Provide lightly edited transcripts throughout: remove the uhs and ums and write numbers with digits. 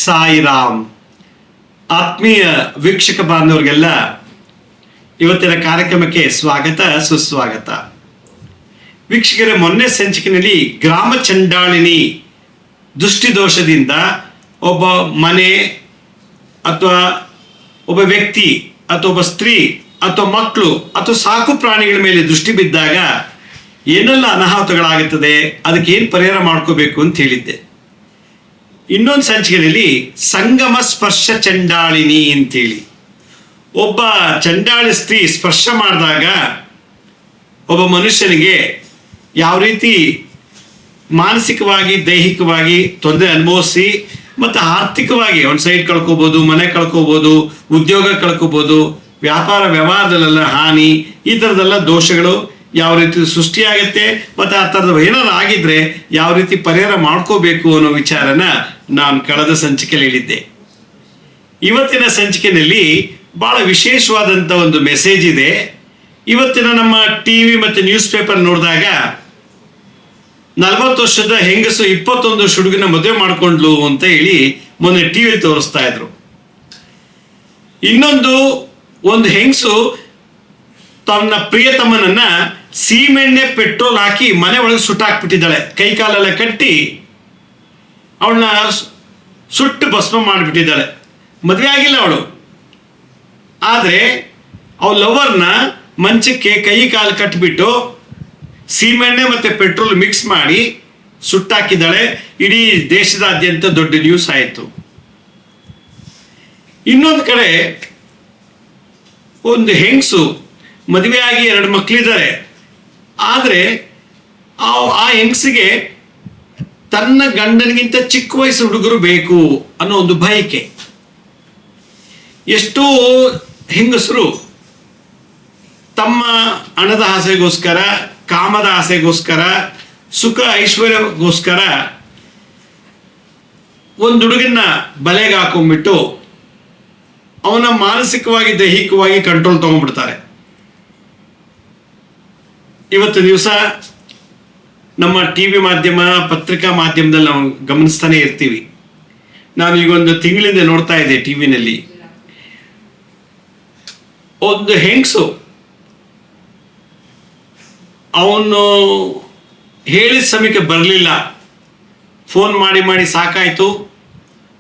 ಸಾಯಿರಾಮ್. ಆತ್ಮೀಯ ವೀಕ್ಷಕ ಬಾಂಧವರಿಗೆಲ್ಲ ಇವತ್ತಿನ ಕಾರ್ಯಕ್ರಮಕ್ಕೆ ಸ್ವಾಗತ ಸುಸ್ವಾಗತ. ವೀಕ್ಷಕರೇ, ಮೊನ್ನೆ ಸಂಚಿಕೆಯಲ್ಲಿ ಗ್ರಾಮ ಚಂಡಾಳಿನಿ ದೃಷ್ಟಿದೋಷದಿಂದ ಒಬ್ಬ ಮನೆ ಅಥವಾ ಒಬ್ಬ ವ್ಯಕ್ತಿ ಅಥವಾ ಒಬ್ಬ ಸ್ತ್ರೀ ಅಥವಾ ಮಕ್ಕಳು ಅಥವಾ ಸಾಕು ಪ್ರಾಣಿಗಳ ಮೇಲೆ ದೃಷ್ಟಿ ಬಿದ್ದಾಗ ಏನೆಲ್ಲ ಅನಾಹುತಗಳಾಗುತ್ತದೆ, ಅದಕ್ಕೆ ಏನು ಪರಿಹಾರ ಮಾಡ್ಕೋಬೇಕು ಅಂತ ಹೇಳಿದ್ದೆ. ಇನ್ನೊಂದು ಸಂಚಿಕೆಯಲ್ಲಿ ಸಂಗಮ ಸ್ಪರ್ಶ ಚಂಡಾಳಿನಿ ಅಂತೇಳಿ ಒಬ್ಬ ಚಂಡಾಳಿ ಸ್ತ್ರೀ ಸ್ಪರ್ಶ ಮಾಡಿದಾಗ ಒಬ್ಬ ಮನುಷ್ಯನಿಗೆ ಯಾವ ರೀತಿ ಮಾನಸಿಕವಾಗಿ ದೈಹಿಕವಾಗಿ ತೊಂದರೆ ಅನುಭವಿಸಿ ಮತ್ತು ಆರ್ಥಿಕವಾಗಿ ಒಂದು ಸೈಡ್ ಕಳ್ಕೊಬೋದು, ಮನೆ ಕಳ್ಕೊಬೋದು, ಉದ್ಯೋಗ ಕಳ್ಕೊಬೋದು, ವ್ಯಾಪಾರ ವ್ಯವಹಾರದಲ್ಲೆಲ್ಲ ಹಾನಿ, ಈ ಥರದ್ದೆಲ್ಲ ದೋಷಗಳು ಯಾವ ರೀತಿ ಸೃಷ್ಟಿಯಾಗುತ್ತೆ ಮತ್ತು ಆ ಥರದ ಏನಾದ್ರು ಆಗಿದ್ರೆ ಯಾವ ರೀತಿ ಪರಿಹಾರ ಮಾಡ್ಕೋಬೇಕು ಅನ್ನೋ ವಿಚಾರನ ನಾನು ಕಳೆದ ಸಂಚಿಕೆಯಲ್ಲಿ ಹೇಳಿದ್ದೆ. ಇವತ್ತಿನ ಸಂಚಿಕೆಯಲ್ಲಿ ಭಾಳ ವಿಶೇಷವಾದಂಥ ಒಂದು ಮೆಸೇಜ್ ಇದೆ. ಇವತ್ತಿನ ನಮ್ಮ ಟಿ ವಿ ಮತ್ತು ನ್ಯೂಸ್ ಪೇಪರ್ ನೋಡಿದಾಗ 40 ವರ್ಷದ ಹೆಂಗಸು 21 ವರ್ಷ ಹುಡುಗನ ಮದುವೆ ಮಾಡಿಕೊಂಡ್ಲು ಅಂತ ಹೇಳಿ ಮೊನ್ನೆ ಟಿ ವಿಲಿ ತೋರಿಸ್ತಾ ಇದ್ರು. ಒಂದು ಹೆಂಗಸು ತನ್ನ ಪ್ರಿಯತಮನನ್ನ ಸೀಮೆಣ್ಣೆ ಪೆಟ್ರೋಲ್ ಹಾಕಿ ಮನೆ ಒಳಗೆ ಸುಟ್ಟಾಕ್ಬಿಟ್ಟಿದ್ದಾಳೆ. ಕೈ ಕಾಲೆಲ್ಲ ಕಟ್ಟಿ ಅವಳನ್ನ ಸುಟ್ಟು ಭಸ್ಮ ಮಾಡಿಬಿಟ್ಟಿದ್ದಾಳೆ. ಮದುವೆ ಆಗಿಲ್ಲ ಅವಳು, ಆದರೆ ಅವಳ ಲವರ್ನ ಮಂಚಕ್ಕೆ ಕೈ ಕಾಲು ಕಟ್ಟಿಬಿಟ್ಟು ಸೀಮೆಣ್ಣೆ ಮತ್ತು ಪೆಟ್ರೋಲ್ ಮಿಕ್ಸ್ ಮಾಡಿ ಸುಟ್ಟಾಕಿದ್ದಾಳೆ. ಇಡೀ ದೇಶದಾದ್ಯಂತ ದೊಡ್ಡ ನ್ಯೂಸ್ ಆಯಿತು. ಇನ್ನೊಂದು ಕಡೆ ಒಂದು ಹೆಂಗಸು ಮದುವೆ ಆಗಿ 2 ಮಕ್ಕಳಿದ್ದಾರೆ, ಆದರೆ ಆ ಹೆಂಗಸಿಗೆ ತನ್ನ ಗಂಡನಿಗಿಂತ ಚಿಕ್ಕ ವಯಸ್ಸು ಹುಡುಗರು ಬೇಕು ಅನ್ನೋ ಒಂದು ಬಯಕೆ. ಎಷ್ಟೋ ಹೆಂಗಸರು ತಮ್ಮ ಹಣದ ಆಸೆಗೋಸ್ಕರ, ಕಾಮದ ಆಸೆಗೋಸ್ಕರ, ಸುಖ ಐಶ್ವರ್ಯಕ್ಕೋಸ್ಕರ ಒಂದು ಹುಡುಗನ್ನ ಬಲೆಗೆ ಹಾಕೊಂಡ್ಬಿಟ್ಟು ಅವನ ಮಾನಸಿಕವಾಗಿ ದೈಹಿಕವಾಗಿ ಕಂಟ್ರೋಲ್ ತಗೊಂಡ್ಬಿಡ್ತಾರೆ. ಇವತ್ತು ದಿವಸ ನಮ್ಮ ಟಿ ವಿ ಮಾಧ್ಯಮ, ಪತ್ರಿಕಾ ಮಾಧ್ಯಮದಲ್ಲಿ ನಾವು ಗಮನಿಸ್ತಾನೆ ಇರ್ತೀವಿ. ನಾನು ಈಗ ಒಂದು ತಿಂಗಳಿಂದ ನೋಡ್ತಾ ಇದ್ದೆ ಟಿ ವಿನಲ್ಲಿ, ಒಂದು ಹೆಂಗಸು ಅವನು ಹೇಳಿದ ಸಮಯಕ್ಕೆ ಬರಲಿಲ್ಲ, ಫೋನ್ ಮಾಡಿ ಮಾಡಿ ಸಾಕಾಯಿತು,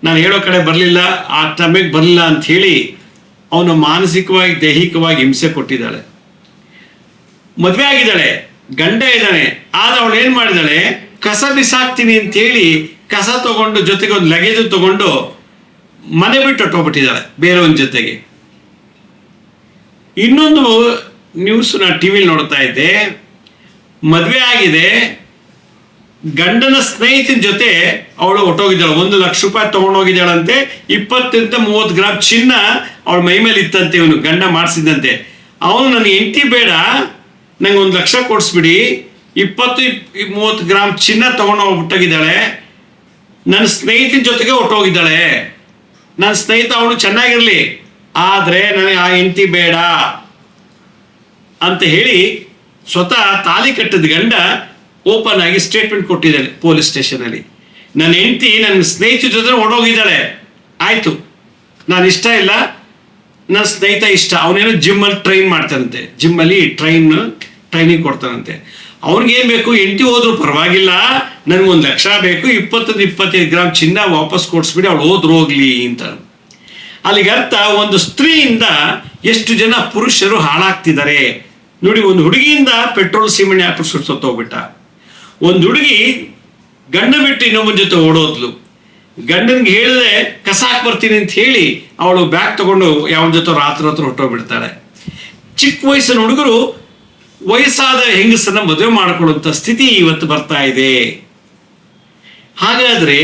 ನಾನು ಹೇಳೋ ಕಡೆ ಬರಲಿಲ್ಲ, ಆ ಸಮಯಕ್ಕೆ ಬರಲಿಲ್ಲ ಅಂಥೇಳಿ ಅವನು ಮಾನಸಿಕವಾಗಿ ದೈಹಿಕವಾಗಿ ಹಿಂಸೆ ಕೊಟ್ಟಿದ್ದಾಳೆ. ಮದುವೆ ಆಗಿದ್ದಾಳೆ, ಗಂಡ ಇದ್ದಾನೆ, ಆದ್ರೆ ಅವಳು ಏನು ಮಾಡಿದಾಳೆ, ಕಸ ಬಿಸಾಕ್ತೀನಿ ಅಂತೇಳಿ ಕಸ ತಗೊಂಡು ಜೊತೆಗೆ ಒಂದು ಲಗೇಜ್ ತಗೊಂಡು ಮನೆ ಬಿಟ್ಟು ಹೊಟ್ಟೋಗ್ಬಿಟ್ಟಿದ್ದಾಳೆ ಬೇರೆಯವನ ಜೊತೆಗೆ. ಇನ್ನೊಂದು ನ್ಯೂಸ್ ನಾನು ಟಿ ವಿಲಿ ನೋಡ್ತಾ ಇದ್ದೆ. ಮದುವೆ ಆಗಿದೆ, ಗಂಡನ ಸ್ನೇಹಿತನ ಜೊತೆ ಅವಳು ಹೊಟ್ಟೋಗಿದ್ದಾಳೆ. 1 ಲಕ್ಷ ರೂಪಾಯಿ ತೊಗೊಂಡೋಗಿದ್ದಾಳಂತೆ. 20-30 ಗ್ರಾಮ್ ಚಿನ್ನ ಅವಳ ಮೈ ಮೇಲೆ ಇತ್ತಂತೆ. ಇವನು ಗಂಡ ಮಾಡಿಸಿದಂತೆ. ಅವನು ನನಗೆ ಹೆಂಡತಿ ಬೇಡ, ನಂಗೆ 1 ಲಕ್ಷ ಕೊಡಿಸ್ಬಿಡಿ, 20-30 ಗ್ರಾಮ್ ಚಿನ್ನ ತೊಗೊಂಡೋಗ್ಬಿಟ್ಟೋಗಿದ್ದಾಳೆ, ನನ್ನ ಸ್ನೇಹಿತನ ಜೊತೆಗೆ ಹೊಟ್ಟೋಗಿದ್ದಾಳೆ, ನನ್ನ ಸ್ನೇಹಿತ ಅವಳು ಚೆನ್ನಾಗಿರಲಿ, ಆದರೆ ನನಗೆ ಆ ಹೆಂಡತಿ ಬೇಡ ಅಂತ ಹೇಳಿ ಸ್ವತಃ ತಾಲಿ ಕಟ್ಟಿದ ಗಂಡ ಓಪನ್ ಆಗಿ ಸ್ಟೇಟ್ಮೆಂಟ್ ಕೊಟ್ಟಿದ್ದಾನೆ ಪೊಲೀಸ್ ಸ್ಟೇಷನಲ್ಲಿ. ನನ್ನ ಹೆಂಡತಿ ನನ್ನ ಸ್ನೇಹಿತರ ಜೊತೆ ಓಡೋಗಿದ್ದಾಳೆ, ಆಯಿತು, ನಾನು ಇಷ್ಟ ಇಲ್ಲ, ನನ್ನ ಸ್ನೇಹಿತ ಇಷ್ಟ. ಅವನೇನೋ ಜಿಮ್ಮಲ್ಲಿ ಟ್ರೈನ್ ಮಾಡ್ತಾನಂತೆ, ಜಿಮ್ಮಲ್ಲಿ ಟ್ರೈನಿಂಗ್ ಕೊಡ್ತಾನಂತೆ. ಅವ್ನಿಗೇನು ಬೇಕು, ಹೆಂಡತಿ ಹೋದ್ರು ಪರವಾಗಿಲ್ಲ, ನನಗೆ 1 ಲಕ್ಷ ಬೇಕು, 20-25 ಗ್ರಾಮ್ ಚಿನ್ನ ವಾಪಸ್ ಕೊಡಿಸ್ಬಿಡಿ, ಅವಳು ಹೋಗ್ಲಿ ಅಂತ. ಅಲ್ಲಿಗೆ ಅರ್ಥ, ಒಂದು ಸ್ತ್ರೀಯಿಂದ ಎಷ್ಟು ಜನ ಪುರುಷರು ಹಾಳಾಗ್ತಿದ್ದಾರೆ ನೋಡಿ. ಒಂದು ಹುಡುಗಿಯಿಂದ ಪೆಟ್ರೋಲ್ ಸೀಮೆಣ್ಣೆ ಹಾಕಿ ಸುಟ್ಟೋಗ್ಬಿಟ್ಟ. ಒಂದು ಹುಡುಗಿ ಗಂಡ ಬಿಟ್ಟು ಇನ್ನೊಬ್ಬನ ಜೊತೆ ಓಡೋದ್ಲು. ಗಂಡನಿಗೆ ಹೇಳಿದೆ ಕಸ ಹಾಕಿ ಬರ್ತೀನಿ ಅಂತ ಹೇಳಿ ಅವಳು ಬ್ಯಾಗ್ ತಗೊಂಡು ಯಾವನ ಜೊತೆ ರಾತ್ರಿ ಹೊಟ್ಟೋಗ್ಬಿಡ್ತಾಳೆ. ಚಿಕ್ಕ ವಯಸ್ಸಿನ ಹುಡುಗರು ವಯಸ್ಸಾದ ಹೆಂಗಸನ್ನ ಮದುವೆ ಮಾಡಿಕೊಳ್ಳುವಂಥ ಸ್ಥಿತಿ ಇವತ್ತು ಬರ್ತಾ ಇದೆ. ಹಾಗಾದ್ರೆ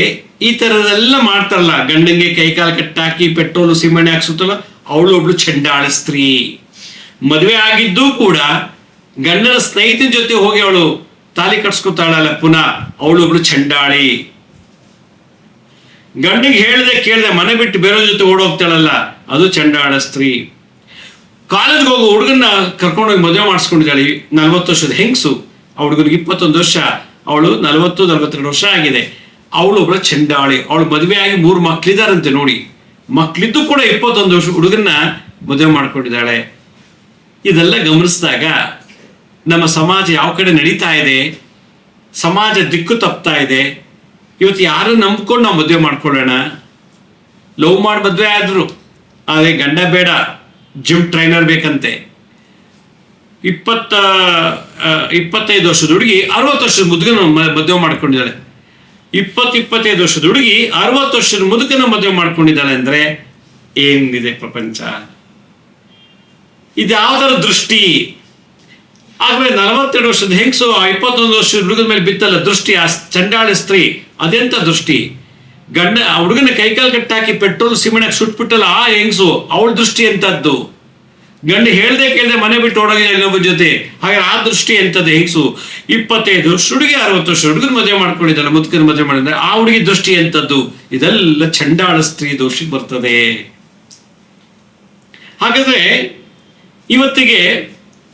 ಈ ಥರದೆಲ್ಲ ಮಾಡ್ತಾರಲ್ಲ, ಗಂಡನಿಗೆ ಕೈಕಾಲು ಕಟ್ಟಾಕಿ ಪೆಟ್ರೋಲು ಸೀಮೆಣ್ಣೆ ಹಾಕ್ಸುತ್ತಲ್ಲ, ಅವಳು ಒಬ್ಳು ಚಂಡಾಳ ಸ್ತ್ರೀ. ಮದುವೆ ಆಗಿದ್ದೂ ಕೂಡ ಗಂಡನ ಸ್ನೇಹಿತನ ಜೊತೆ ಹೋಗಿ ಅವಳು ತಾಲಿ ಕಟ್ಸ್ಕೊತಾಳಲ್ಲ ಪುನಃ, ಅವಳೊಬ್ಳು ಚಂಡಾಳಿ. ಗಂಡಿಗೆ ಕೇಳದೆ ಮನೆ ಬಿಟ್ಟು ಬೇರೆಯವ್ರ ಜೊತೆ ಓಡೋಗ್ತಾಳಲ್ಲ, ಅದು ಚಂಡಾಳ ಸ್ತ್ರೀ. ಕಾಲೇಜ್ಗೆ ಹೋಗೋ ಹುಡುಗನ್ನ ಕರ್ಕೊಂಡೋಗಿ ಮದುವೆ ಮಾಡಿಸ್ಕೊಂಡಿದ್ದಾಳೆ 40 ವರ್ಷದ ಹೆಂಗಸು. ಆ ಹುಡುಗನಿಗೆ 21 ವರ್ಷ, ಅವಳು 40-42 ವರ್ಷ ಆಗಿದೆ. ಅವಳು ಒಬ್ಬಳ ಚಂಡಾಳಿ. ಅವಳು ಮದುವೆ ಆಗಿ 3 ಮಕ್ಳಿದಾರಂತೆ ನೋಡಿ. ಮಕ್ಳಿದ್ದು ಕೂಡ 21 ವರ್ಷ ಹುಡುಗನ್ನ ಮದುವೆ ಮಾಡ್ಕೊಂಡಿದ್ದಾಳೆ. ಇದೆಲ್ಲ ಗಮನಿಸಿದಾಗ ನಮ್ಮ ಸಮಾಜ ಯಾವ ಕಡೆ ನಡೀತಾ ಇದೆ, ಸಮಾಜ ದಿಕ್ಕು ತಪ್ತಾ ಇದೆ. ಇವತ್ತು ಯಾರು ನಂಬ್ಕೊಂಡು ನಾವು ಮದುವೆ ಮಾಡ್ಕೊಳ್ಳೋಣ? ಲವ್ ಮಾಡಿ ಮದುವೆ ಆದ್ರು, ಆದರೆ ಗಂಡ ಬೇಡ, ಜಿಮ್ ಟ್ರೈನರ್ ಬೇಕಂತೆ. 25 ವರ್ಷದ ಹುಡುಗಿ 60 ವರ್ಷದ ಮುದುಕನ ಮದುವೆ ಮಾಡ್ಕೊಂಡಿದ್ದಾಳೆ. 25 ವರ್ಷದ ಹುಡುಗಿ 60 ವರ್ಷದ ಮುದುಕನ ಮದುವೆ ಮಾಡ್ಕೊಂಡಿದ್ದಾಳೆ ಅಂದ್ರೆ ಏನಿದೆ ಪ್ರಪಂಚ? ಇದು ಯಾವ್ದಾರ ದೃಷ್ಟಿ? ಆದ್ರೆ 42 ವರ್ಷದ ಹೆಂಗಸು 21 ವರ್ಷದ ಹುಡುಗನ ಮೇಲೆ ಬಿತ್ತಲ್ಲ ದೃಷ್ಟಿ, ಆ ಚಂಡಾಳಿ ಸ್ತ್ರೀ, ಅದೆಂತ ದೃಷ್ಟಿ? ಗಂಡ ಹುಡುಗನ ಕೈಕಾಲು ಕಟ್ಟಾಕಿ ಪೆಟ್ರೋಲ್ ಸಿಮೆಂಟ್ ಸುಟ್ಬಿಟ್ಟಲ್ಲ ಆ ಹೆಂಗಸು, ಅವಳ ದೃಷ್ಟಿ ಎಂತದ್ದು? ಗಂಡ ಹೇಳ್ದೆ ಕೇಳ್ದೆ ಮನೆ ಬಿಟ್ಟು ಓಡೋಗಿದೆ ಇನ್ನೊಬ್ಬ ಜೊತೆ, ಹಾಗೆ ಆ ದೃಷ್ಟಿ ಎಂತದ್ದು ಹೆಂಗಸು? 25 ವರ್ಷ ಹುಡುಗಿ 60 ವರ್ಷ ಹುಡುಗನ ಮದುವೆ ಮಾಡ್ಕೊಂಡಿದ್ದಲ್ಲ, ಮುದುಕನ ಮದುವೆ ಮಾಡಿದ್ರೆ ಆ ಹುಡುಗಿ ದೃಷ್ಟಿ ಎಂತದ್ದು? ಇದೆಲ್ಲ ಚಂಡಾಳ ಸ್ತ್ರೀ ದೋಷಿ ಬರ್ತದೆ. ಹಾಗಾದ್ರೆ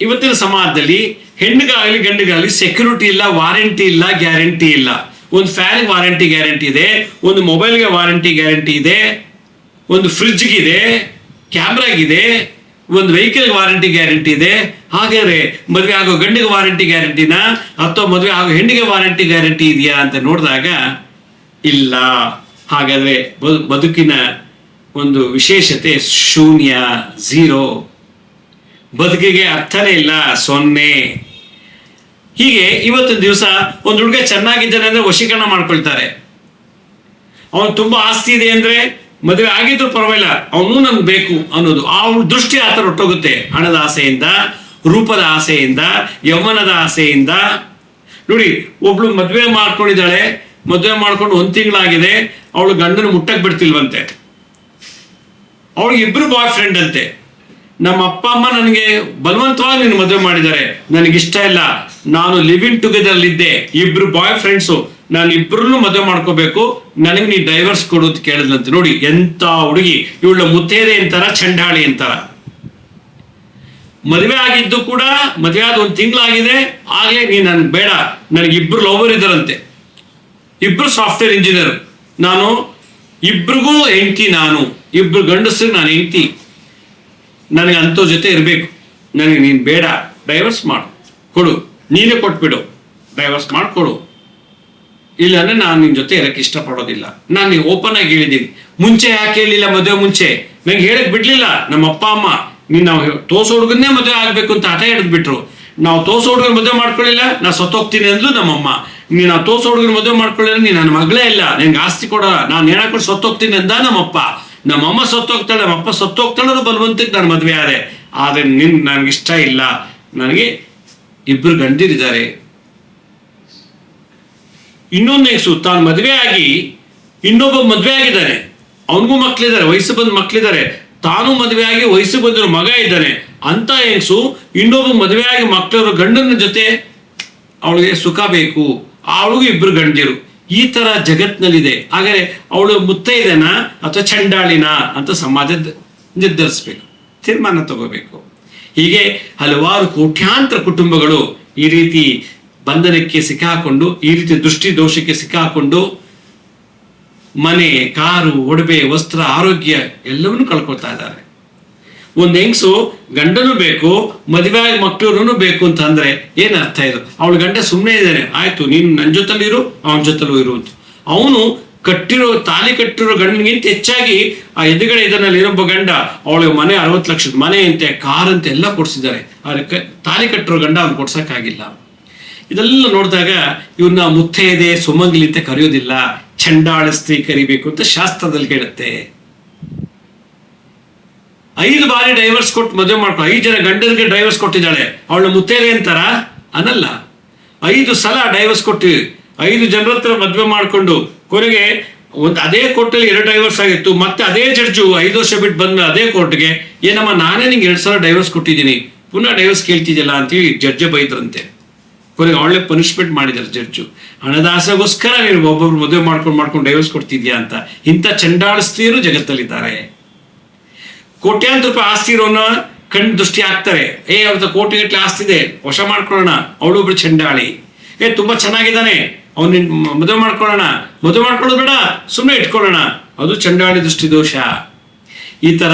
ಇವತ್ತಿನ ಸಮಾಜದಲ್ಲಿ ಹೆಣ್ಣಿಗಾಗಲಿ ಗಂಡಿಗಾಗಲಿ ಸೆಕ್ಯೂರಿಟಿ ಇಲ್ಲ, ವಾರಂಟಿ ಇಲ್ಲ, ಗ್ಯಾರಂಟಿ ಇಲ್ಲ. ಒಂದು ಫ್ಯಾನ್ ವಾರಂಟಿ ಗ್ಯಾರಂಟಿ ಇದೆ, ಒಂದು ಮೊಬೈಲ್ಗೆ ವಾರಂಟಿ ಗ್ಯಾರಂಟಿ ಇದೆ, ಒಂದು ಫ್ರಿಡ್ಜ್ಗಿದೆ, ಕ್ಯಾಮ್ರಾಗಿದೆ, ಒಂದು ವೆಹಿಕಲ್ ವಾರಂಟಿ ಗ್ಯಾರಂಟಿ ಇದೆ. ಹಾಗಾದ್ರೆ ಮದುವೆ ಆಗೋ ಗಂಡಿಗೆ ವಾರಂಟಿ ಗ್ಯಾರಂಟಿನ ಅಥವಾ ಮದುವೆ ಆಗೋ ಹೆಣ್ಣಿಗೆ ವಾರಂಟಿ ಗ್ಯಾರಂಟಿ ಇದೆಯಾ ಅಂತ ನೋಡಿದಾಗ ಇಲ್ಲ. ಹಾಗಾದ್ರೆ ಬದುಕಿನ ಒಂದು ವಿಶೇಷತೆ ಶೂನ್ಯ, 0. ಬದುಕಿಗೆ ಅರ್ಥನೇ ಇಲ್ಲ, 0. ಹೀಗೆ ಇವತ್ತಿನ ದಿವಸ ಒಂದು ಹುಡುಗ ಚೆನ್ನಾಗಿದ್ದಾನೆ ಅಂದ್ರೆ ವಶೀಕರಣ ಮಾಡ್ಕೊಳ್ತಾರೆ. ಅವನು ತುಂಬಾ ಆಸ್ತಿ ಇದೆ ಅಂದ್ರೆ ಮದುವೆ ಆಗಿದ್ರು ಪರವಾಗಿಲ್ಲ, ಅವನು ನನ್ಗೆ ಬೇಕು ಅನ್ನೋದು ಆ ದೃಷ್ಟಿ ಆ ಥರ ಹೊಟ್ಟೋಗುತ್ತೆ. ಹಣದ ಆಸೆಯಿಂದ, ರೂಪದ ಆಸೆಯಿಂದ, ಯೌವನದ ಆಸೆಯಿಂದ. ನೋಡಿ, ಒಬ್ಳು ಮದುವೆ ಮಾಡ್ಕೊಂಡಿದ್ದಾಳೆ, ಮದುವೆ ಮಾಡ್ಕೊಂಡು 1 ತಿಂಗಳಾಗಿದೆ, ಅವಳು ಗಂಡನ ಮುಟ್ಟಕ್ಕೆ ಬಿಡ್ತಿಲ್ವಂತೆ. ಅವಳಿಗೆ 2 ಬಾಯ್ ಫ್ರೆಂಡ್ ಅಂತೆ. ನಮ್ಮ ಅಪ್ಪ ಅಮ್ಮ ನನಗೆ ಬಲವಂತವಾಗಿ ನೀನು ಮದುವೆ ಮಾಡಿದ್ದಾರೆ, ನನಗಿಷ್ಟ ಇಲ್ಲ, ನಾನು ಲಿವಿಂಗ್ ಟುಗೆದರ್ ಇದ್ದೆ, 2 ಬಾಯ್ ಫ್ರೆಂಡ್ಸು, ನಾನು ಇಬ್ಬರನ್ನು ಮದುವೆ ಮಾಡ್ಕೋಬೇಕು, ನನಗೆ ನೀ ಡೈವರ್ಸ್ ಕೊಡೋದು ಕೇಳಿದ್ಲಂತೆ. ನೋಡಿ ಎಂತ ಹುಡುಗಿ, ಇವಳ ಮುತ್ತೇದೆ ಅಂತಾರ, ಚಂಡಾಳಿ ಅಂತಾರ. ಮದುವೆ ಆಗಿದ್ದು ಕೂಡ ಮದುವೆ ಆದ 1 ತಿಂಗಳಾಗಿದೆ, ಆಗ್ಲೇ ನೀ ನನ್ಗೆ ಬೇಡ, ನನಗೆ 2 ಲವರ್ ಇದ್ದಾರಂತೆ, 2 ಸಾಫ್ಟ್ವೇರ್ ಇಂಜಿನಿಯರ್, ನಾನು 2 ಹೆಂಡತಿ, ನಾನು 2 ಗಂಡಸರಿಗೆ ನಾನು ಹೆಂಡತಿ, ನನಗೆ ಅಂಥವ್ರ ಜೊತೆ ಇರಬೇಕು, ನನಗೆ ನೀನು ಬೇಡ, ಡೈವರ್ಸ್ ಮಾಡು, ಕೊಡು, ನೀನೇ ಕೊಟ್ಬಿಡು, ಡೈವರ್ಸ್ ಮಾಡಿಕೊಡು, ಇಲ್ಲಾಂದ್ರೆ ನಾನು ನಿನ್ನ ಜೊತೆ ಇರಕ್ಕೆ ಇಷ್ಟಪಡೋದಿಲ್ಲ. ನಾನು ನೀವು ಓಪನ್ ಆಗಿ ಹೇಳಿದ್ದೀನಿ. ಮುಂಚೆ ಯಾಕೆ ಹೇಳಿಲ್ಲ? ಮದುವೆ ಮುಂಚೆ ನಂಗೆ ಹೇಳಕ್ ಬಿಡ್ಲಿಲ್ಲ ನಮ್ಮ ಅಪ್ಪ ಅಮ್ಮ. ನಾವು ತೋರ್ಸೋ ಹುಡುಗನ್ನೇ ಮದುವೆ ಆಗ್ಬೇಕು ಅಂತ ಹಠ ಹಿಡಿದ್ಬಿಟ್ರು. ನಾವು ತೋರ್ಸೋ ಹುಡುಗನ ಮದುವೆ ಮಾಡ್ಕೊಳ್ಳಿಲ್ಲ, ನಾ ಸತ್ತೋಗ್ತೀನಿ ಅಂದ್ಲು ನಮ್ಮಮ್ಮ. ನಾವು ತೋರ್ಸೋ ಹುಡುಗನ ಮದುವೆ ಮಾಡ್ಕೊಳ್ಳಿಲ್ಲ, ನೀನು ನನ್ನ ಮಗಳೇ ಇಲ್ಲ, ನಿನ್ಗೆ ಆಸ್ತಿ ಕೊಡೋ, ನಾನು ಹೇಳಕ್ಕೊಂಡು ಸತ್ತೋಗ್ತೀನಿ ಅಂದ ನಮ್ಮಪ್ಪ. ನಮ್ಮಮ್ಮ ಸತ್ತೋಗ್ತಾಳೆ, ನಮ್ಮಪ್ಪ ಸತ್ತೋಗ್ತಾಳೆ, ಅದು ಬಲವಂತಕ್ಕೆ ನಾನು ಮದುವೆ ಆದೆ. ಆದರೆ ನನಗಿಷ್ಟ ಇಲ್ಲ, ನನಗೆ 2 ಗಂಡಿರಿದ್ದಾರೆ. ಇನ್ನೊಂದು ಹೆಂಗಸು ತಾನು ಮದುವೆ ಆಗಿ ಇನ್ನೊಬ್ಬ ಮದುವೆ ಆಗಿದ್ದಾನೆ, ಅವನಿಗೂ ಮಕ್ಳಿದ್ದಾರೆ, ವಯಸ್ಸು ಬಂದ ಮಕ್ಳಿದ್ದಾರೆ, ತಾನು ಮದುವೆ ಆಗಿ ವಯಸ್ಸು ಬಂದಿರೋ ಮಗ ಇದ್ದಾನೆ. ಅಂತ ಹೆಂಗಸು ಇನ್ನೊಬ್ಬ ಮದುವೆ ಆಗಿ ಮಕ್ಕಳವರು ಗಂಡನ ಜೊತೆ ಅವಳಿಗೆ ಸುಖ ಬೇಕು, ಅವಳಿಗೂ 2 ಗಂಡಿರು. ಈ ತರ ಜಗತ್ತಿನಲ್ಲಿದೆ. ಹಾಗಾದ್ರೆ ಅವಳು ಮುತ್ತೈದೆನಾ ಅಥವಾ ಚಂಡಾಳಿನ ಅಂತ ಸಮಾಜ ನಿರ್ಧರಿಸ್ಬೇಕು, ತೀರ್ಮಾನ ತಗೋಬೇಕು. ಹೀಗೆ ಹಲವಾರು ಕೋಟ್ಯಾಂತರ ಕುಟುಂಬಗಳು ಈ ರೀತಿ ಬಂಧನಕ್ಕೆ ಸಿಕ್ಕಾಕೊಂಡು, ಈ ರೀತಿ ದೃಷ್ಟಿ ದೋಷಕ್ಕೆ ಸಿಕ್ಕಾಕೊಂಡು ಮನೆ, ಕಾರು, ಒಡವೆ, ವಸ್ತ್ರ, ಆರೋಗ್ಯ ಎಲ್ಲವನ್ನೂ ಕಳ್ಕೊಳ್ತಾ ಇದ್ದಾರೆ. ಒಂದು ಹೆಂಗಸು ಗಂಡನೂ ಬೇಕು, ಮದುವೆ ಆಗಿ ಮಕ್ಕಳು ಬೇಕು ಅಂತ ಅಂದ್ರೆ ಏನ್ ಅರ್ಥ ಇದು? ಅವಳ ಗಂಡ ಸುಮ್ಮನೆ ಇದ್ದಾನೆ, ಆಯ್ತು ನೀನು ನನ್ನ ಜೊತೆಲಿ ಇರು, ಅವನ ಜೊತೆಲೂ ಇರು ಅಂತ. ಅವನು ತಾಲಿ ಕಟ್ಟಿರೋ ಗಂಡನಿಗಿಂತ ಹೆಚ್ಚಾಗಿ ಆ ಎದುರುಗಡೆ ಇದನ್ನಲ್ಲಿ ಇನ್ನೊಬ್ಬ ಗಂಡ ಅವಳಿಗೆ ಮನೆ 60 ಲಕ್ಷದ ಮನೆ ಅಂತೆ, ಕಾರ್ ಅಂತೆ ಎಲ್ಲ ಕೊಡ್ಸಿದ್ದಾರೆ. ಆದ್ರೆ ತಾಲಿ ಕಟ್ಟಿರೋ ಗಂಡ ಅವ್ನು ಕೊಡ್ಸಕ್ಕಾಗಿಲ್ಲ. ಇದೆಲ್ಲ ನೋಡಿದಾಗ ಇವ್ರನ್ನ ಮುತ್ತೈದೆ, ಸುಮಂಗಲಿ ಅಂತ ಕರೆಯೋದಿಲ್ಲ, ಚಂಡಾಳ ಸ್ತ್ರೀ ಕರಿಬೇಕು ಅಂತ ಶಾಸ್ತ್ರದಲ್ಲಿ ಹೇಳುತ್ತೆ. 5 ಬಾರಿ ಡೈವರ್ಸ್ ಕೊಟ್ಟು ಮದುವೆ ಮಾಡ್ಕೊ, 5 ಜನ ಗಂಡನಿಗೆ ಡೈವರ್ಸ್ ಕೊಟ್ಟಿದ್ದಾಳೆ, ಅವಳ ಮುತ್ತೈದೆ ಅಂತಾರ? ಅನ್ನಲ್ಲ. 5 ಸಲ ಡೈವರ್ಸ್ ಕೊಟ್ಟು 5 ಜನರ ಹತ್ರ ಮದುವೆ ಮಾಡ್ಕೊಂಡು ಕೊನೆಗೆ ಅದೇ ಕೋರ್ಟಲ್ಲಿ 2 ಡೈವರ್ಸ್ ಆಗಿತ್ತು. ಮತ್ತೆ ಅದೇ ಜಡ್ಜು 5 ವರ್ಷ ಬಿಟ್ಟು ಬಂದ ಅದೇ ಕೋರ್ಟ್ಗೆ, ಏನಮ್ಮ ನಾನೇ ನಿಂಗೆ 2 ಸಲ ಡೈವರ್ಸ್ ಕೊಟ್ಟಿದ್ದೀನಿ, ಪುನಃ ಡೈವರ್ಸ್ ಕೇಳ್ತಿದ್ಯಲ್ಲ ಅಂತೇಳಿ ಜಡ್ಜೆ ಬೈದ್ರಂತೆ. ಕೊನೆಗೆ ಅವಳೇ ಪನಿಷ್ಮೆಂಟ್ ಮಾಡಿದ್ದಾರೆ ಜಡ್ಜು. ಹಣದ ಆಸೆಗೋಸ್ಕರ ನೀನು ಒಬ್ಬೊಬ್ರು ಮದುವೆ ಮಾಡ್ಕೊಂಡು ಡೈವರ್ಸ್ ಕೊಡ್ತಿದ್ಯಾ ಅಂತ. ಇಂಥ ಚಂಡಾಳ ಸ್ತ್ರೀಯರು ಜಗತ್ತಲ್ಲಿದ್ದಾರೆ. ಕೋಟ್ಯಾಂತರ ರೂಪಾಯಿ ಆಸ್ತಿ ಇರೋನ ಕಣ್ಣು ದೃಷ್ಟಿ ಹಾಕ್ತಾರೆ. ಅವ್ರದ್ದು ಕೋಟಿಗಟ್ಟಲೆ ಆಸ್ತಿ ಇದೆ, ವಶ ಮಾಡ್ಕೊಳ್ಳೋಣ, ಅವಳೊಬ್ರು ಚಂಡಾಳಿ. ತುಂಬಾ ಚೆನ್ನಾಗಿದ್ದಾನೆ, ಅವ್ನು ಮದುವೆ ಮಾಡ್ಕೊಳ್ಳೋಣ, ಮದುವೆ ಮಾಡ್ಕೊಳ್ಳೋದು ಬೇಡ, ಸುಮ್ಮನೆ ಇಟ್ಕೊಳ್ಳೋಣ, ಅದು ಚಂಡಾಳಿ ದೃಷ್ಟಿದೋಷ. ಈ ತರ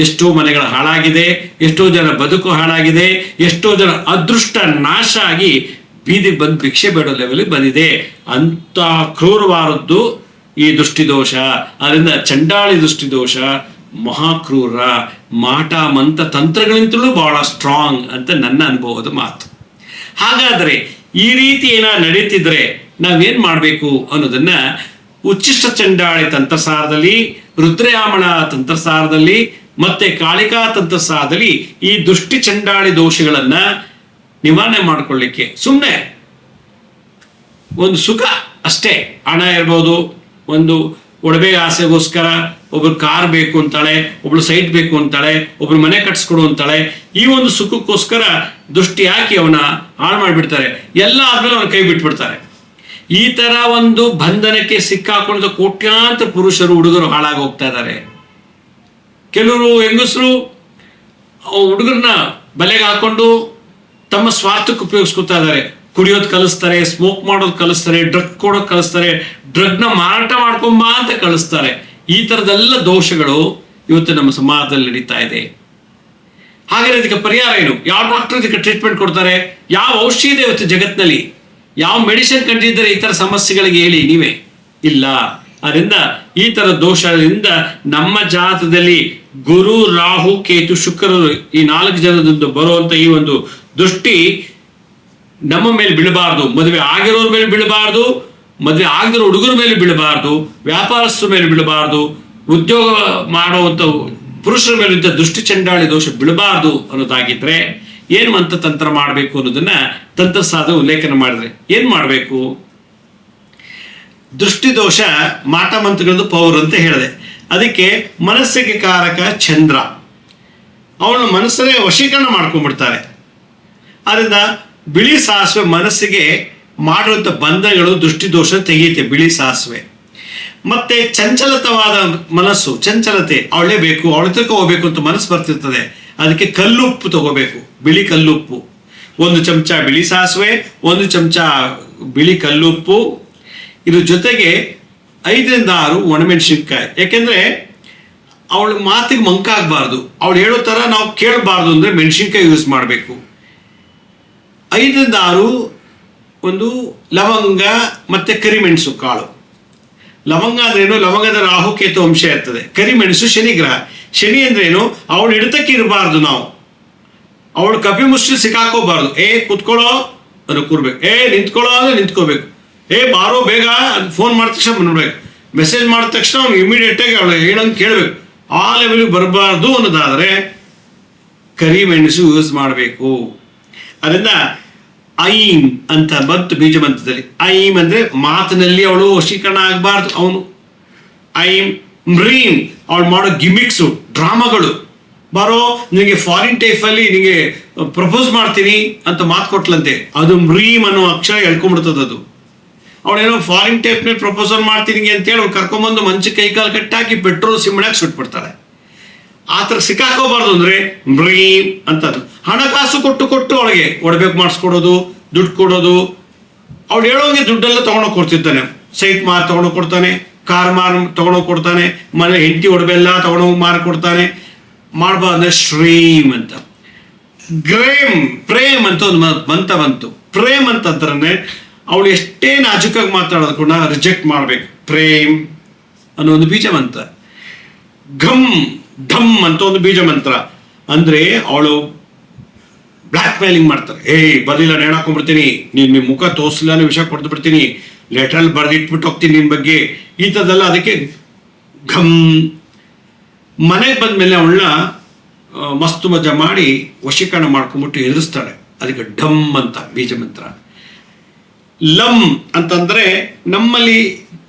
ಎಷ್ಟೋ ಮನೆಗಳ ಹಾಳಾಗಿದೆ, ಎಷ್ಟೋ ಜನ ಬದುಕು ಹಾಳಾಗಿದೆ, ಎಷ್ಟೋ ಜನ ಅದೃಷ್ಟ ನಾಶ ಆಗಿ ಬೀದಿಗೆ ಬಂದು ಭಿಕ್ಷೆ ಬೇಡೋ ಲೆವೆಲ್ ಬಂದಿದೆ. ಅಂತ ಕ್ರೂರವಾದದ್ದು ಈ ದೃಷ್ಟಿದೋಷ. ಅದರಿಂದ ಚಂಡಾಳಿ ದೃಷ್ಟಿದೋಷ ಮಹಾಕ್ರೂರ, ಮಾಟ ಮಂತ ತಂತ್ರಗಳಿಂತಲೂ ಬಹಳ ಸ್ಟ್ರಾಂಗ್ ಅಂತ ನನ್ನ ಅನುಭವದ ಮಾತು. ಹಾಗಾದ್ರೆ ಈ ರೀತಿ ನಡೀತಿದ್ರೆ ನಾವೇನ್ ಮಾಡಬೇಕು ಅನ್ನೋದನ್ನ ಉಚ್ಚಿಷ್ಟ ಚಂಡಾಳಿ ತಂತ್ರಸಾರದಲ್ಲಿ, ರುದ್ರಯಾಮಣ ತಂತ್ರಸಾರದಲ್ಲಿ ಮತ್ತೆ ಕಾಳಿಕಾ ತಂತ್ರಸಾರದಲ್ಲಿ ಈ ದುಷ್ಟಿ ಚಂಡಾಳಿ ದೋಷಗಳನ್ನ ನಿವಾರಣೆ ಮಾಡ್ಕೊಳ್ಳಿಕ್ಕೆ ಸುಮ್ಮನೆ ಒಂದು ಸುಖ ಅಷ್ಟೇ. ಹಣ ಇರ್ಬೋದು, ಒಂದು ಒಡವೆ ಆಸೆಗೋಸ್ಕರ ಒಬ್ರು ಕಾರ್ ಬೇಕು ಅಂತಾಳೆ, ಒಬ್ಳು ಸೈಟ್ ಬೇಕು ಅಂತಾಳೆ, ಒಬ್ರು ಮನೆ ಕಟ್ಸ್ಕೊಡು ಅಂತಾಳೆ. ಈ ಒಂದು ಸುಖಕ್ಕೋಸ್ಕರ ದೃಷ್ಟಿ ಹಾಕಿ ಅವನ ಹಾಳು ಮಾಡಿಬಿಡ್ತಾರೆ. ಎಲ್ಲ ಆದ್ಮೇಲೆ ಅವನ ಕೈ ಬಿಟ್ಬಿಡ್ತಾರೆ. ಈ ತರ ಒಂದು ಬಂಧನಕ್ಕೆ ಸಿಕ್ಕಾಕೊಂಡಿದ್ದ ಕೋಟ್ಯಾಂತರ ಪುರುಷರು, ಹುಡುಗರು ಹಾಳಾಗಿ ಹೋಗ್ತಾ ಇದ್ದಾರೆ. ಕೆಲವರು ಹೆಂಗಸರು ಹುಡುಗರನ್ನ ಬಲೆಗೆ ಹಾಕೊಂಡು ತಮ್ಮ ಸ್ವಾರ್ಥಕ್ಕೆ ಉಪಯೋಗಿಸ್ಕೊತಾ ಇದ್ದಾರೆ. ಕುಡಿಯೋದು ಕಲಿಸ್ತಾರೆ, ಸ್ಮೋಕ್ ಮಾಡೋದು ಕಲಿಸ್ತಾರೆ, ಡ್ರಗ್ ಕೊಡೋದು ಕಲಿಸ್ತಾರೆ, ಡ್ರಗ್ನ ಮಾರಾಟ ಮಾಡ್ಕೊಂಬ ಅಂತ ಕಳಿಸ್ತಾರೆ. ಈ ತರದೆಲ್ಲ ದೋಷಗಳು ಇವತ್ತು ನಮ್ಮ ಸಮಾಜದಲ್ಲಿ ನಡೀತಾ ಇದೆ. ಹಾಗಾದ್ರೆ ಇದಕ್ಕೆ ಪರಿಹಾರ ಏನು? ಯಾವ ಡಾಕ್ಟರ್ ಇದಕ್ಕೆ ಟ್ರೀಟ್ಮೆಂಟ್ ಕೊಡ್ತಾರೆ? ಯಾವ ಔಷಧಿ ಇದೆ ಇವತ್ತು ಜಗತ್ತಿನಲ್ಲಿ? ಯಾವ ಮೆಡಿಸಿನ್ ಕಂಡಿದ್ದಾರೆ ಈ ತರ ಸಮಸ್ಯೆಗಳಿಗೆ? ಹೇಳಿ ನೀವೇ. ಇಲ್ಲ. ಅದರಿಂದ ಈ ತರ ದೋಷದಿಂದ ನಮ್ಮ ಜಾತಕದಲ್ಲಿ ಗುರು, ರಾಹು, ಕೇತು, ಶುಕ್ರರು ಈ 4 ಜನದಿಂದ ಬರುವಂತ ಈ ಒಂದು ದೃಷ್ಟಿ ನಮ್ಮ ಮೇಲೆ ಬೀಳಬಾರ್ದು. ಮದುವೆ ಆಗಿರೋರ ಮೇಲೆ ಬೀಳಬಾರ್ದು, ಮದುವೆ ಆಗದಿರೋ ಹುಡುಗರ ಮೇಲೆ ಬೀಳಬಾರ್ದು, ವ್ಯಾಪಾರಸ್ಥರ ಮೇಲೆ ಬೀಳಬಾರ್ದು, ಉದ್ಯೋಗ ಮಾಡುವಂತ ಪುರುಷರ ಮೇಲಿದ್ದ ದೃಷ್ಟಿ ಚಂಡಾಳಿ ದೋಷ ಬೀಳಬಾರ್ದು ಅನ್ನೋದಾಗಿದ್ರೆ ಏನ್ ಮಂತ್ರ ತಂತ್ರ ಮಾಡಬೇಕು ಅನ್ನೋದನ್ನ ತಂತ್ರಸಾಧು ಉಲ್ಲೇಖನ ಮಾಡಿದ್ರೆ ಏನ್ ಮಾಡಬೇಕು? ದೃಷ್ಟಿ ದೋಷ ಮಾಟ ಮಂತ್ರಗಳದ್ದು ಪವರ್ ಅಂತ ಹೇಳಿದೆ. ಅದಕ್ಕೆ ಮನಸ್ಸಿಗೆ ಕಾರಕ ಚಂದ್ರ, ಅವನ ಮನಸ್ಸನ್ನೇ ವಶೀಕರಣ ಮಾಡ್ಕೊಂಡ್ಬಿಡ್ತಾರೆ. ಅದರಿಂದ ಬಿಳಿ ಸಾಸಿವೆ ಮನಸ್ಸಿಗೆ ಮಾಡುವಂಥ ಬಂಧನಗಳು ದೃಷ್ಟಿದೋಷ ತೆಗೆಯುತ್ತೆ ಬಿಳಿ ಸಾಸಿವೆ. ಮತ್ತೆ ಚಂಚಲತವಾದ ಮನಸ್ಸು, ಚಂಚಲತೆ, ಅವಳೇ ಬೇಕು, ಅವಳ ಹತ್ರಕ್ಕೆ ಹೋಗ್ಬೇಕು ಅಂತ ಮನಸ್ಸು ಬರ್ತಿರ್ತದೆ. ಅದಕ್ಕೆ ಕಲ್ಲುಪ್ಪು ತಗೋಬೇಕು, ಬಿಳಿ ಕಲ್ಲುಪ್ಪು. 1 ಚಮಚ ಬಿಳಿ ಸಾಸಿವೆ, 1 ಚಮಚ ಬಿಳಿ ಕಲ್ಲುಪ್ಪು, ಇದ್ರ ಜೊತೆಗೆ 5 ರಿಂದ 6 ಒಣಮೆಣಸಿನ್ಕಾಯಿ. ಯಾಕೆಂದ್ರೆ ಅವಳ ಮಾತಿಗೆ ಮಂಕಾಗಬಾರ್ದು, ಅವಳು ಹೇಳೋ ತರ ನಾವು ಕೇಳಬಾರ್ದು ಅಂದ್ರೆ ಮೆಣಸಿನ್ಕಾಯಿ ಯೂಸ್ ಮಾಡಬೇಕು. 5 ರಿಂದ 6 ಒಂದು ಲವಂಗ ಮತ್ತೆ ಕರಿಮೆಣಸು ಕಾಳು. ಲವಂಗ ಅಂದ್ರೇನು? ಲವಂಗದ ರಾಹು ಕೇತು ಅಂಶ ಇರ್ತದೆ. ಕರಿಮೆಣಸು ಶನಿ ಗ್ರಹ. ಶನಿ ಅಂದ್ರೇನು? ಅವಳು ಹಿಡಿತಕ್ಕೆ ಇರಬಾರ್ದು, ನಾವು ಅವಳು ಕಪಿ ಮುಷ್ಟಿ ಸಿಕ್ಕಾಕೋಬಾರ್ದು. ಕೂತ್ಕೊಳ್ಳೋ ಅದು ಕೂರ್ಬೇಕು, ನಿಂತ್ಕೊಳ್ಳೋ ಅಂದ್ರೆ ನಿಂತ್ಕೋಬೇಕು, ಬಾರೋ ಬೇಗ ಅದು ಫೋನ್ ಮಾಡಿದ ತಕ್ಷಣ ಬಂದ್ಬಿಡ್ಬೇಕು, ಮೆಸೇಜ್ ಮಾಡಿದ ತಕ್ಷಣ ಅವ್ನು ಇಮಿಡಿಯೇಟ್ ಆಗಿ ಅವಳು ಹೇಳಂಗೆ ಕೇಳಬೇಕು. ಆ ಲೆವೆಲ್ಗೆ ಬರಬಾರ್ದು ಅನ್ನೋದಾದ್ರೆ ಕರಿಮೆಣಸು ಯೂಸ್ ಮಾಡಬೇಕು. ಅದರಿಂದ ಐಮ್ ಅಂತ ಬಂತು ಬೀಜ ಮಂತ್ರದಲ್ಲಿ. ಐಮ್ ಅಂದ್ರೆ ಮಾತಿನಲ್ಲಿ ಅವಳು ವಶೀಕರಣ ಆಗಬಾರ್ದು. ಅವನು ಐಮ್ ಮ್ರೀಮ್, ಅವಳು ಮಾಡೋ ಗಿಮಿಕ್ಸು, ಡ್ರಾಮಾಗಳು. ಬಾರೋ ನಿನಗೆ ಫಾರಿನ್ ಟೈಫಲ್ಲಿ ನಿನಗೆ ಪ್ರಪೋಸ್ ಮಾಡ್ತೀನಿ ಅಂತ ಮಾತು ಕೊಟ್ಲಂತೆ, ಅದು ಮ್ರೀಮ್ ಅನ್ನೋ ಅಕ್ಷರ ಹೇಳ್ಕೊಂಡ್ಬಿಡ್ತದೆ. ಅದು ಅವಳೇನೋ ಫಾರಿನ್ ಟೈಪ್ ಮೇಲೆ ಪ್ರಪೋಸಲ್ ಮಾಡ್ತೀನಿ ಅಂತೇಳಿ ಅವ್ಳು ಕರ್ಕೊಂಬಂದು ಮಂಚ ಕೈಕಾಲು ಕಟ್ಟಾಕಿ ಪೆಟ್ರೋಲ್ ಸಿಮ್ಮಣಾಗಿ ಸುಟ್ಬಿಡ್ತಾರೆ. ಆ ಥರ ಸಿಕ್ಕಾಕೋಬಾರ್ದು ಅಂದ್ರೆ ಬ್ರೀಮ್ ಅಂತದ್ದು. ಹಣಕಾಸು ಕೊಟ್ಟು ಅವಳಿಗೆ ಒಡಬೇಕು ಮಾಡಿಸ್ಕೊಡೋದು, ದುಡ್ಡು ಕೊಡೋದು. ಅವಳು ಹೇಳೋಂಗೆ ದುಡ್ಡೆಲ್ಲ ತೊಗೊಂಡೋಗಿ ಕೊಡ್ತಿರ್ತಾನೆ. ಸೈಟ್ ಮಾರು ತೊಗೊಂಡೋಗಿ ಕೊಡ್ತಾನೆ, ಕಾರ್ ಮಾರು ತೊಗೊಂಡೋಗಿ ಕೊಡ್ತಾನೆ, ಮನೆ ಹೆಂಡತಿ ಒಡವೆಲ್ಲ ತೊಗೊಂಡೋಗಿ ಮಾರಿ ಕೊಡ್ತಾನೆ. ಮಾಡಬಾರ್ದ್ರೆ ಶ್ರೀಮ್ ಅಂತ. ಗ್ರೇಮ್, ಪ್ರೇಮ್ ಅಂತ ಒಂದು ಮಂತ್ರ ಬಂತು. ಪ್ರೇಮ್ ಅಂತಂದ್ರೆ ಅವಳು ಎಷ್ಟೇ ನಾಜುಕಾಗಿ ಮಾತಾಡೋದು ಕೂಡ ರಿಜೆಕ್ಟ್ ಮಾಡ್ಬೇಕು. ಪ್ರೇಮ್ ಅನ್ನೋ ಒಂದು ಬೀಜ ಮಂತ್ರ. ಘಮ್ ಢಮ್ ಅಂತ ಒಂದು ಬೀಜ ಮಂತ್ರ. ಅಂದ್ರೆ ಅವಳು ಬ್ಲ್ಯಾಕ್ ಮೇಲಿಂಗ್ ಮಾಡ್ತಾರೆ. ಬರ್ಲಿಲ್ಲ ನೇಣಾಕೊಂಡ್ಬಿಡ್ತೀನಿ, ನಿಮ್ಮ ಮುಖ ತೋರಿಸಲಿಲ್ಲ ವಿಷಯ ಕೊಡ್ದು ಬಿಡ್ತೀನಿ, ಲೆಟ್ರಲ್ಲಿ ಬರೆದಿಟ್ಬಿಟ್ಟು ಹೋಗ್ತೀನಿ ನಿನ್ನ ಬಗ್ಗೆ, ಈ ಥರದೆಲ್ಲ. ಅದಕ್ಕೆ ಘಮ್. ಮನೆಗೆ ಬಂದ್ಮೇಲೆ ಅವಳನ್ನ ಮಸ್ತು ಮಜಾ ಮಾಡಿ ವಶೀಕರಣ ಮಾಡ್ಕೊಂಡ್ಬಿಟ್ಟು ಎದುರಿಸ್ತಾಳೆ. ಅದಕ್ಕೆ ಢಮ್ ಅಂತ ಬೀಜ ಮಂತ್ರ. ಲಮ್ ಅಂತಂದ್ರೆ ನಮ್ಮಲ್ಲಿ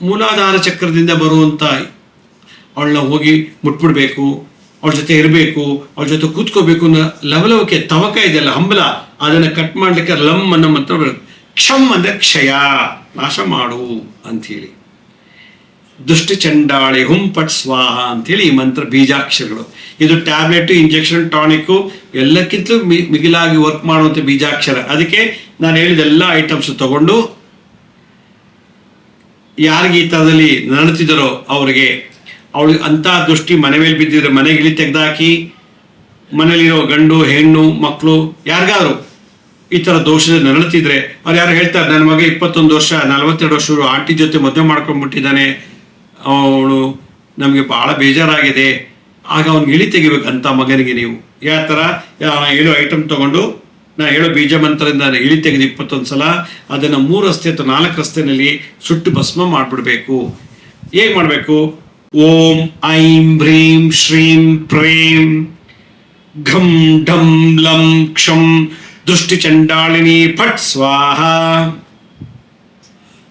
ಮೂಲಾಧಾರ ಚಕ್ರದಿಂದ ಬರುವಂತ ಅವಳನ್ನ ಹೋಗಿ ಮುಟ್ಬಿಡ್ಬೇಕು, ಅವಳ ಜೊತೆ ಇರಬೇಕು, ಅವಳ ಜೊತೆ ಕೂತ್ಕೋಬೇಕು ಅನ್ನೋ ಲವಲವಿಕೆ, ತವಕ ಇದೆಯಲ್ಲ, ಹಂಬಲ, ಅದನ್ನ ಕಟ್ ಮಾಡ್ಲಿಕ್ಕೆ ಲಮ್ ಅನ್ನೋ ಮಂತ್ರ ಬರುತ್ತೆ. ಕ್ಷಮ್ ಅಂದ್ರೆ ಕ್ಷಯ, ನಾಶ ಮಾಡು ಅಂಥೇಳಿ. ದುಷ್ಟಿ ಚಂಡಾಳಿ ಹುಂ ಪಟ್ ಸ್ವಾಹ ಅಂತೇಳಿ ಈ ಮಂತ್ರ ಬೀಜಾಕ್ಷರಗಳು. ಇದು ಟ್ಯಾಬ್ಲೆಟ್, ಇಂಜೆಕ್ಷನ್, ಟಾನಿಕ್ ಎಲ್ಲಕ್ಕಿಂತಲೂ ಮಿಗಿಲಾಗಿ ವರ್ಕ್ ಮಾಡುವಂಥ ಬೀಜಾಕ್ಷರ. ಅದಕ್ಕೆ ನಾನು ಹೇಳಿದ ಎಲ್ಲ ಐಟಮ್ಸ್ ತಗೊಂಡು ಯಾರಿಗೆ ಈ ಥರದಲ್ಲಿ ನರಳುತ್ತಿದ್ದರೋ ಅವರಿಗೆ ಅವಳಿಗೆ ಅಂಥ ದೃಷ್ಟಿ ಮನೆ ಮೇಲೆ ಬಿದ್ದಿದ್ರೆ ಮನೆಗೆ ಇಳಿ ತೆಗೆದಾಕಿ ಮನೇಲಿರೋ ಗಂಡು ಹೆಣ್ಣು ಮಕ್ಕಳು ಯಾರಿಗಾದ್ರು ಈ ಥರ ದೋಷದ ನರಳುತ್ತಿದ್ರೆ ಅವ್ರು ಯಾರು ಹೇಳ್ತಾರೆ, ನನ್ನ ಮಗ 21 ವರ್ಷ 42 ವರ್ಷ ಆಂಟಿ ಜೊತೆ ಮದುವೆ ಮಾಡ್ಕೊಂಡ್ಬಿಟ್ಟಿದ್ದಾನೆ, ಅವಳು ನಮಗೆ ಭಾಳ ಬೇಜಾರಾಗಿದೆ, ಆಗ ಅವ್ನಿಗೆ ಇಳಿ ತೆಗಿಬೇಕು ಅಂತ ಮಗನಿಗೆ ನೀವು ಯಾವ ಥರ ಹೇಳೋ ಐಟಮ್ ತೊಗೊಂಡು ನಾ ಹೇಳೋ ಬೀಜ ಮಂತ್ರದಿಂದ ಇಳಿ ತೆಗೆದು 21 ಸಲ ಅದನ್ನು 3 ರಸ್ತೆ ಅಥವಾ 4 ರಸ್ತೆಯಲ್ಲಿ ಸುಟ್ಟು ಭಸ್ಮ ಮಾಡಿಬಿಡ್ಬೇಕು. ಹೇಗೆ ಮಾಡಬೇಕು? ಓಂ ಐಂ ಹ್ರೀಂ ಶ್ರೀಂ ಪ್ರೇಂ ಘಂ ಢಂ ಲಂ ಕ್ಷಂ ದುಷ್ಟಿ ಚಂಡಾಳಿನಿ ಫಟ್ ಸ್ವಾಹ.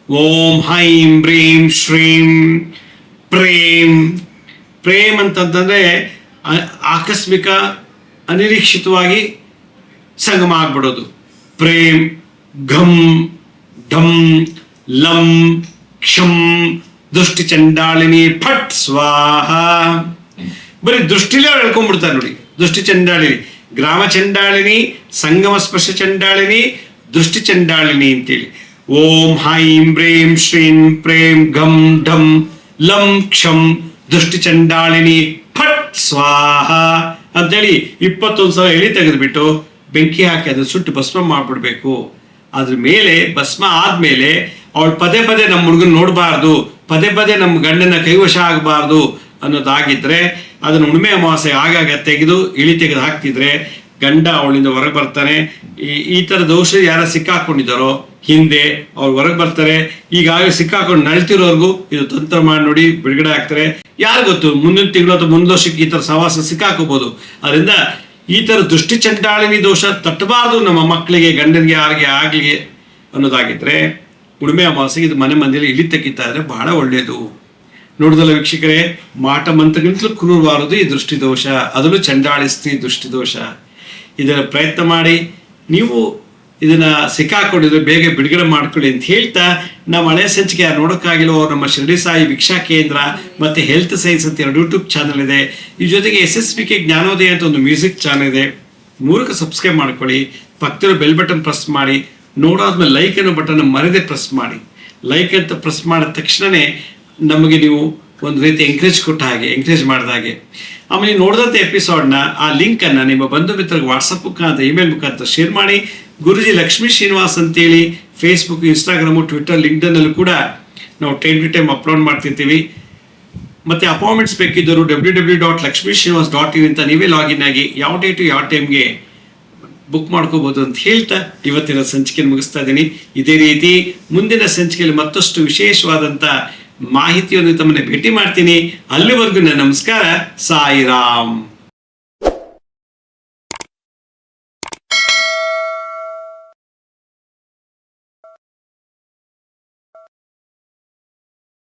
ಓಂ ಐಂ ಹ್ರೀಂ ಶ್ರೀಂ ಪ್ರೇಮ್. ಪ್ರೇಮ್ ಅಂತಂತಂದ್ರೆ ಆಕಸ್ಮಿಕ ಅನಿರೀಕ್ಷಿತವಾಗಿ ಸಂಗಮ ಆಗ್ಬಿಡೋದು. ಪ್ರೇಮ್ ಘಂ ಢಂ ಲಂ ಕ್ಷಂ ದೃಷ್ಟಿ ಚಂಡಾಳಿನಿ ಫಟ್ ಸ್ವಾಹ. ಬರೀ ದೃಷ್ಟಿಲೇ ಅವ್ರು ಹೇಳ್ಕೊಂಡ್ಬಿಡ್ತಾರೆ ನೋಡಿ. ದೃಷ್ಟಿ ಚಂಡಾಳಿನಿ, ಗ್ರಾಮ ಚಂಡಾಳಿನಿ, ಸಂಗಮ ಸ್ಪರ್ಶ ಚಂಡಾಳಿನಿ, ದೃಷ್ಟಿ ಚಂಡಾಳಿನಿ ಅಂತೇಳಿ. ಓಂ ಹೈಂ ಹ್ರೀಂ ಶ್ರೀಂ ಪ್ರೇಂ ಘಂ ಢಂ ಲಂ ಕ್ಷಂ ದೃಷ್ಟಿ ಚಂಡಾಳಿನಿ ಫಟ್ ಸ್ವಾಹ ಅಂತೇಳಿ 21 ಸಲ ಎಳಿ ತೆಗೆದುಬಿಟ್ಟು ಬೆಂಕಿ ಹಾಕಿ ಅದನ್ನು ಸುಟ್ಟು ಭಸ್ಮ ಮಾಡಿಬಿಡ್ಬೇಕು. ಅದ್ರ ಮೇಲೆ ಭಸ್ಮ ಆದ್ಮೇಲೆ ಅವಳು ಪದೇ ಪದೇ ನಮ್ಮ ಹುಡುಗನ ನೋಡಬಾರ್ದು, ಪದೇ ಪದೇ ನಮ್ಮ ಗಂಡನ ಕೈವಶ ಆಗಬಾರ್ದು ಅನ್ನೋದಾಗಿದ್ರೆ ಅದನ್ನು ಹುಣ್ಣಿಮೆ ಅಮಾವಾಸ್ಯೆ ಆಗಾಗ ತೆಗೆದು ಇಳಿ ತೆಗೆದು ಹಾಕ್ತಿದ್ರೆ ಗಂಡ ಅವಳಿಂದ ಹೊರಗೆ ಬರ್ತಾನೆ. ಈ ಥರ ದೋಷ ಯಾರು ಸಿಕ್ಕಾಕೊಂಡಿದ್ದಾರೋ ಹಿಂದೆ ಅವ್ರು ಹೊರಗೆ ಬರ್ತಾರೆ. ಈಗಾಗಲೇ ಸಿಕ್ಕಾಕೊಂಡು ನಳ್ತಿರೋರ್ಗು ಇದು ತಂತ್ರ ಮಾಡಿ ನೋಡಿ ಬಿಡುಗಡೆ ಆಗ್ತಾರೆ. ಯಾರು ಗೊತ್ತು, ಮುಂದಿನ ತಿಂಗಳು ಅಥವಾ ಮುಂದಿನ ವರ್ಷಕ್ಕೆ ಈ ಥರ ಸವಾಸ ಸಿಕ್ಕಾಕೋಬಹುದು. ಅದರಿಂದ ಈ ಥರ ದೃಷ್ಟಿ ಚಂಡಾಳಿನಿ ದೋಷ ತಟ್ಟಬಾರ್ದು ನಮ್ಮ ಮಕ್ಕಳಿಗೆ, ಗಂಡನಿಗೆ, ಯಾರಿಗೆ ಆಗಲಿ ಅನ್ನೋದಾಗಿದ್ರೆ ಹುಣ್ಣಿಮೆ ಅಮಾವಾಸ್ಯೆಗೆ ಇದು ಮನೆ ಮಂದಿಯಲ್ಲಿ ಇಳಿ ತೆಗಿತಾ ಇದ್ರೆ ಬಹಳ ಒಳ್ಳೆಯದು. ನೋಡಿದಲ್ಲ ವೀಕ್ಷಕರೇ, ಮಾಟ ಮಂತ್ರಗಿಂತಲೂ ಕ್ರೂರವಾರದು ಈ ದೃಷ್ಟಿದೋಷ, ಅದನ್ನು ಚಂಡಾಳಿಸ್ತಿ ದೃಷ್ಟಿದೋಷ. ಇದನ್ನು ಪ್ರಯತ್ನ ಮಾಡಿ ನೀವು ಇದನ್ನ ಸಿಕ್ಕಾಕೊಂಡಿದ್ರೆ ಬೇಗ ಬಿಡುಗಡೆ ಮಾಡ್ಕೊಳ್ಳಿ ಅಂತ ಹೇಳ್ತಾ, ನಮ್ಮ ಹಳೆ ಸಂಚಿಕೆ ಯಾರು ನೋಡೋಕ್ಕಾಗಿಲ್ಲೋ ನಮ್ಮ ಶಿರಡಿ ಸಾಯಿ ಭಿಕ್ಷಾ ಕೇಂದ್ರ ಮತ್ತು ಹೆಲ್ತ್ ಸೈನ್ಸ್ ಅಂತ 2 ಯೂಟ್ಯೂಬ್ ಚಾನಲ್ ಇದೆ. ಈ ಜೊತೆಗೆ SSBK ಜ್ಞಾನೋದಯ ಅಂತ ಒಂದು ಮ್ಯೂಸಿಕ್ ಚಾನಲ್ ಇದೆ. 3ಕ್ಕೆ ಸಬ್ಸ್ಕ್ರೈಬ್ ಮಾಡ್ಕೊಳ್ಳಿ. ಪಕ್ಕದಲ್ಲಿರೋ ಬೆಲ್ ಬಟನ್ ಪ್ರೆಸ್ ಮಾಡಿ. ನೋಡಾದ್ಮೇಲೆ ಲೈಕ್ ಅನ್ನೋ ಬಟನ್ ಮರೆದೇ ಪ್ರೆಸ್ ಮಾಡಿ. ಲೈಕ್ ಅಂತ ಪ್ರೆಸ್ ಮಾಡಿದ ತಕ್ಷಣವೇ ನಮಗೆ ನೀವು ಒಂದು ರೀತಿ ಎಂಕರೇಜ್ ಮಾಡಿದ ಹಾಗೆ. ಆಮೇಲೆ ನೀವು ನೋಡಿದಂಥ ಎಪಿಸೋಡ್ನ ಆ ಲಿಂಕನ್ನು ನಿಮ್ಮ ಬಂಧು ಮಿತ್ರರಿಗೆ ವಾಟ್ಸಪ್ ಮುಖಾಂತರ ಇಮೇಲ್ ಮುಖಾಂತರ ಶೇರ್ ಮಾಡಿ. ಗುರುಜಿ ಲಕ್ಷ್ಮೀ ಶ್ರೀನಿವಾಸ್ ಅಂತೇಳಿ ಫೇಸ್ಬುಕ್, ಇನ್ಸ್ಟಾಗ್ರಾಮು, ಟ್ವಿಟರ್, ಲಿಂಕ್ಡ್ಇನ್ನಲ್ಲೂ ಕೂಡ ನಾವು ಟೈಮ್ ಟು ಟೈಮ್ ಅಪ್ಲೋಡ್ ಮಾಡ್ತಿರ್ತೀವಿ. ಮತ್ತು ಅಪಾಯಿಂಟ್ಮೆಂಟ್ಸ್ ಬೇಕಿದ್ದರು www.lakshmisrinivas.in ಅಂತ ನೀವೇ ಲಾಗಿನ್ ಆಗಿ ಯಾವ ಡೇಟು ಯಾವ ಟೈಮ್ಗೆ ಬುಕ್ ಮಾಡ್ಕೋಬೋದು ಅಂತ ಹೇಳ್ತಾ ಇವತ್ತಿನ ಸಂಚಿಕೆ ಮುಗಿಸ್ತಾ ಇದ್ದೀನಿ. ಇದೇ ರೀತಿ ಮುಂದಿನ ಸಂಚಿಕೆಯಲ್ಲಿ ಮತ್ತಷ್ಟು ವಿಶೇಷವಾದಂಥ ಮಾಹಿತಿಯನ್ನು ತಮ್ಮನ್ನ ಭೇಟಿ ಮಾಡ್ತೀನಿ. ಅಲ್ಲಿವರೆಗೂ ನನ್ನ ನಮಸ್ಕಾರ. ಸಾಯಿರಾಮ್.